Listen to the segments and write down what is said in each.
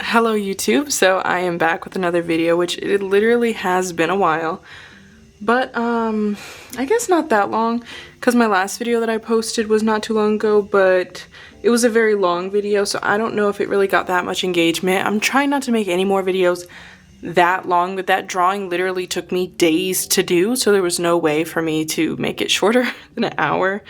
Hello YouTube, so I am back with another video, which it literally has been a while, but I guess not that long, because my last video that I posted was not too long ago, but it was a very long video, so I don't know if it really got that much engagement. I'm trying not to make any more videos that long, but that drawing literally took me days to do, so there was no way for me to make it shorter than an hour.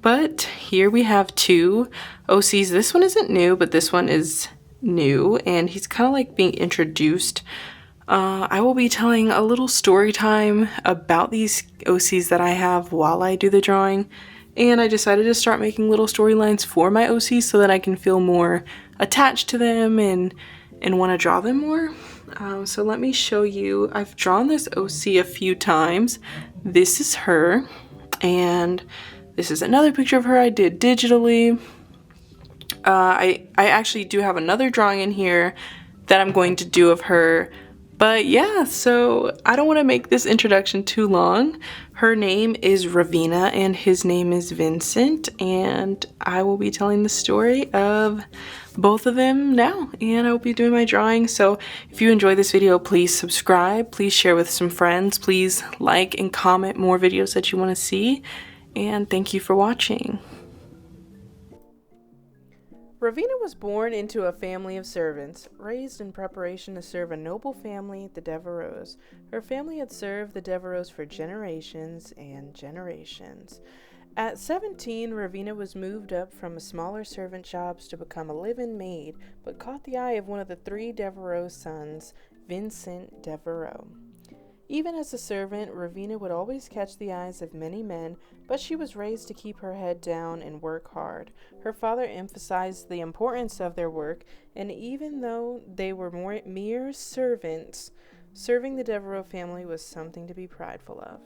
But here we have two OCs. This one isn't new, but this one is new, and he's kind of like being introduced. I will be telling a little story time about these OCs that I have while I do the drawing, and I decided to start making little storylines for my OCs so that I can feel more attached to them and want to draw them more. So let me show you. I've drawn this OC a few times. This is her, and this is another picture of her I did digitally. I actually do have another drawing in here that I'm going to do of her. But yeah, so I don't want to make this introduction too long. Her name is Ravina and his name is Vincent, and I will be telling the story of both of them now, and I will be doing my drawing. So if you enjoy this video, please subscribe, please share with some friends, please like and comment more videos that you want to see, and thank you for watching. Ravina was born into a family of servants, raised in preparation to serve a noble family, the Devereaux. Her family had served the Devereaux for generations and generations. At 17, Ravina was moved up from smaller servant jobs to become a live-in maid, but caught the eye of one of the three Devereaux sons, Vincent Devereaux. Even as a servant, Ravina would always catch the eyes of many men, but she was raised to keep her head down and work hard. Her father emphasized the importance of their work, and even though they were mere servants, serving the Devereaux family was something to be prideful of.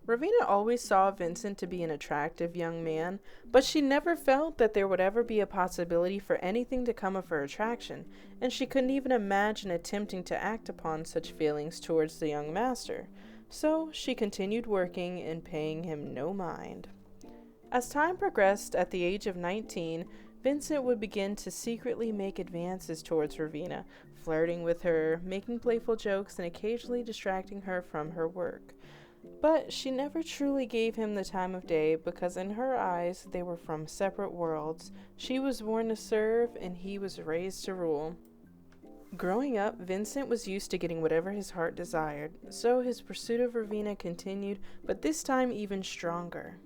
Ravina always saw Vincent to be an attractive young man, but she never felt that there would ever be a possibility for anything to come of her attraction, and she couldn't even imagine attempting to act upon such feelings towards the young master. So she continued working and paying him no mind. As time progressed, at the age of 19, Vincent would begin to secretly make advances towards Ravina, flirting with her, making playful jokes, and occasionally distracting her from her work. But she never truly gave him the time of day because in her eyes they were from separate worlds. She was born to serve and he was raised to rule. Growing up, Vincent was used to getting whatever his heart desired, so his pursuit of Ravina continued, but this time even stronger.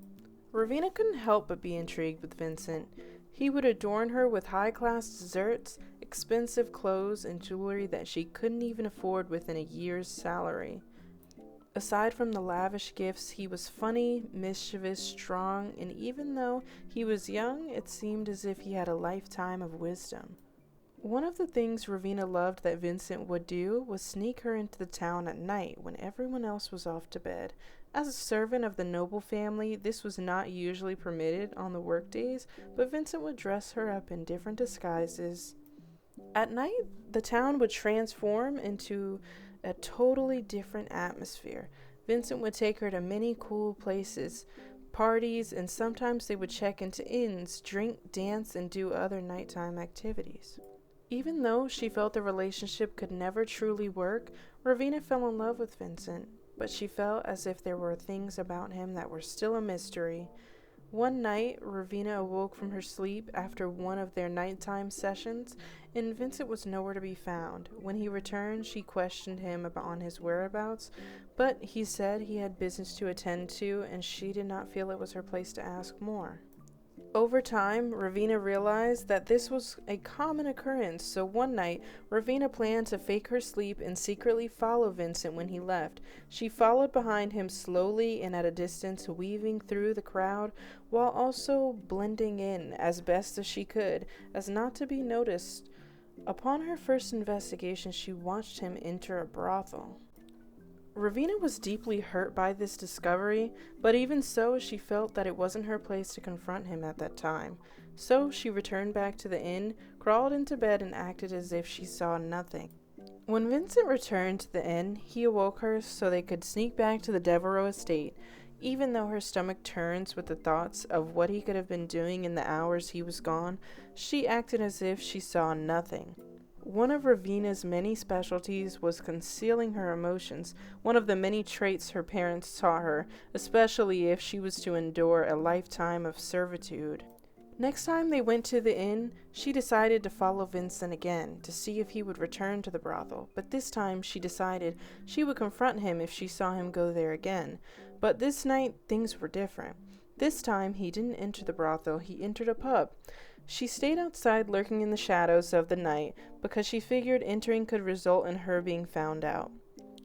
Ravina couldn't help but be intrigued with Vincent. He would adorn her with high-class desserts, expensive clothes, and jewelry that she couldn't even afford within a year's salary. Aside from the lavish gifts, he was funny, mischievous, strong, and even though he was young, it seemed as if he had a lifetime of wisdom. One of the things Ravina loved that Vincent would do was sneak her into the town at night when everyone else was off to bed. As a servant of the noble family, this was not usually permitted on the workdays, but Vincent would dress her up in different disguises. At night, the town would transform into a totally different atmosphere. Vincent would take her to many cool places, parties, and sometimes they would check into inns, drink, dance, and do other nighttime activities. Even though she felt the relationship could never truly work, Ravina fell in love with Vincent, but she felt as if there were things about him that were still a mystery. One night, Ravina awoke from her sleep after one of their nighttime sessions, and Vincent was nowhere to be found. When he returned, she questioned him on his whereabouts, but he said he had business to attend to, and she did not feel it was her place to ask more. Over time, Ravina realized that this was a common occurrence, so one night, Ravina planned to fake her sleep and secretly follow Vincent when he left. She followed behind him slowly and at a distance, weaving through the crowd, while also blending in as best as she could, as not to be noticed. Upon her first investigation, she watched him enter a brothel. Ravina was deeply hurt by this discovery, but even so, she felt that it wasn't her place to confront him at that time. So she returned back to the inn, crawled into bed, and acted as if she saw nothing. When Vincent returned to the inn, he awoke her so they could sneak back to the Devereaux estate. Even though her stomach turns with the thoughts of what he could have been doing in the hours he was gone, she acted as if she saw nothing. One of Ravina's many specialties was concealing her emotions, one of the many traits her parents taught her, especially if she was to endure a lifetime of servitude. Next time they went to the inn, she decided to follow Vincent again to see if he would return to the brothel, but this time she decided she would confront him if she saw him go there again. But this night, things were different. This time, he didn't enter the brothel, he entered a pub. She stayed outside lurking in the shadows of the night because she figured entering could result in her being found out.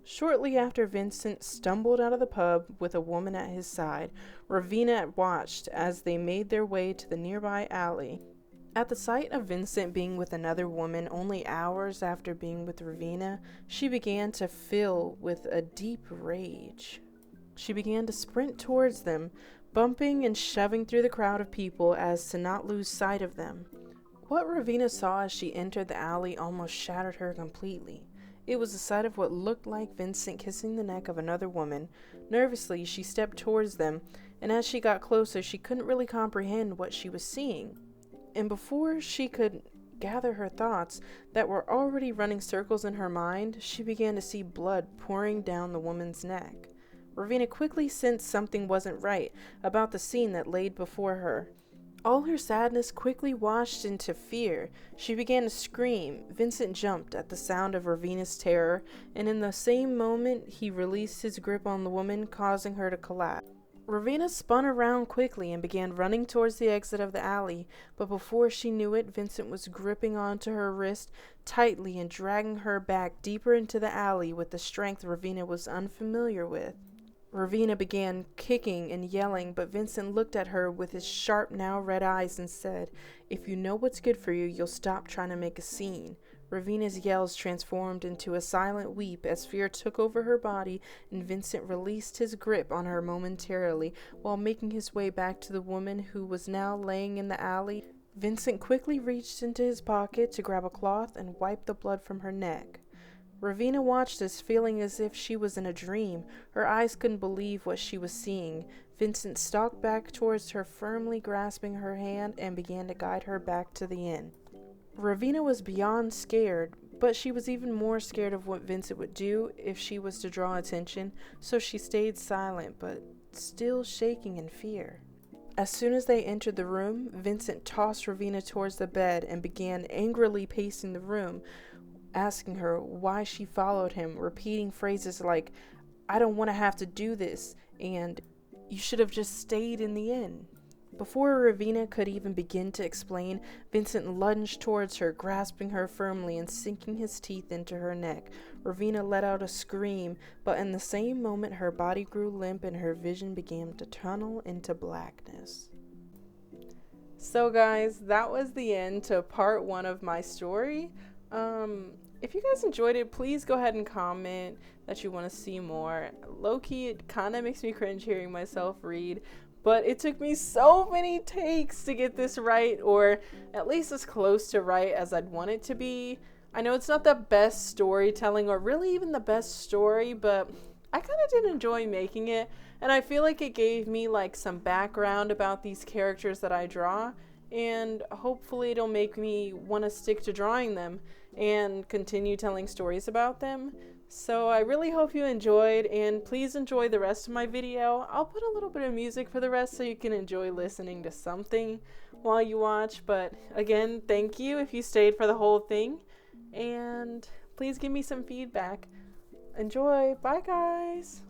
Shortly after Vincent stumbled out of the pub with a woman at his side, Ravina watched as they made their way to the nearby alley. At the sight of Vincent being with another woman only hours after being with Ravina, she began to fill with a deep rage. She began to sprint towards them, bumping and shoving through the crowd of people as to not lose sight of them. What Ravina saw as she entered the alley almost shattered her completely. It was the sight of what looked like Vincent kissing the neck of another woman. Nervously, she stepped towards them, and as she got closer, she couldn't really comprehend what she was seeing. And before she could gather her thoughts that were already running circles in her mind, she began to see blood pouring down the woman's neck. Ravina quickly sensed something wasn't right about the scene that laid before her. All her sadness quickly washed into fear. She began to scream. Vincent jumped at the sound of Ravina's terror, and in the same moment he released his grip on the woman, causing her to collapse. Ravina spun around quickly and began running towards the exit of the alley, but before she knew it, Vincent was gripping onto her wrist tightly and dragging her back deeper into the alley with the strength Ravina was unfamiliar with. Ravina began kicking and yelling, but Vincent looked at her with his sharp, now red eyes and said, "If you know what's good for you, you'll stop trying to make a scene." Ravina's yells transformed into a silent weep as fear took over her body, and Vincent released his grip on her momentarily while making his way back to the woman who was now laying in the alley. Vincent quickly reached into his pocket to grab a cloth and wipe the blood from her neck. Ravina watched this, feeling as if she was in a dream. Her eyes couldn't believe what she was seeing. Vincent stalked back towards her, firmly grasping her hand, and began to guide her back to the inn. Ravina was beyond scared, but she was even more scared of what Vincent would do if she was to draw attention, so she stayed silent, but still shaking in fear. As soon as they entered the room, Vincent tossed Ravina towards the bed and began angrily pacing the room, asking her why she followed him, repeating phrases like, "I don't want to have to do this," and "You should have just stayed in the inn." Before Ravina could even begin to explain, Vincent lunged towards her, grasping her firmly and sinking his teeth into her neck. Ravina let out a scream, but in the same moment her body grew limp and her vision began to tunnel into blackness. So guys, that was the end to part 1 of my story. If you guys enjoyed it, please go ahead and comment that you want to see more. Low-key, it kind of makes me cringe hearing myself read, but it took me so many takes to get this right, or at least as close to right as I'd want it to be. I know it's not the best storytelling or really even the best story, but I kind of did enjoy making it, and I feel like it gave me like some background about these characters that I draw, and hopefully it'll make me want to stick to drawing them and continue telling stories about them. So I really hope you enjoyed, and please enjoy the rest of my video. I'll put a little bit of music for the rest so you can enjoy listening to something while you watch. But again, thank you if you stayed for the whole thing, and please give me some feedback. Enjoy. Bye guys.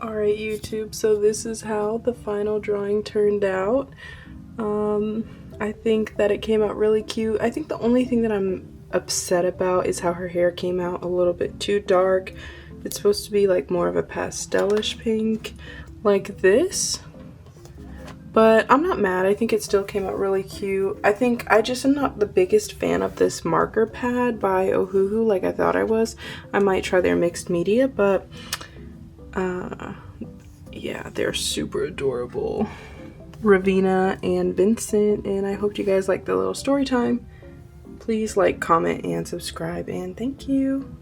Alright YouTube, so this is how the final drawing turned out. I think that it came out really cute. I think the only thing that I'm upset about is how her hair came out a little bit too dark. It's supposed to be like more of a pastelish pink like this. But I'm not mad. I think it still came out really cute. I think I just am not the biggest fan of this marker pad by Ohuhu like I thought I was. I might try their mixed media, but yeah, they're super adorable. Ravina and Vincent, and I hope you guys like the little story time. Please like, comment, and subscribe, and thank you.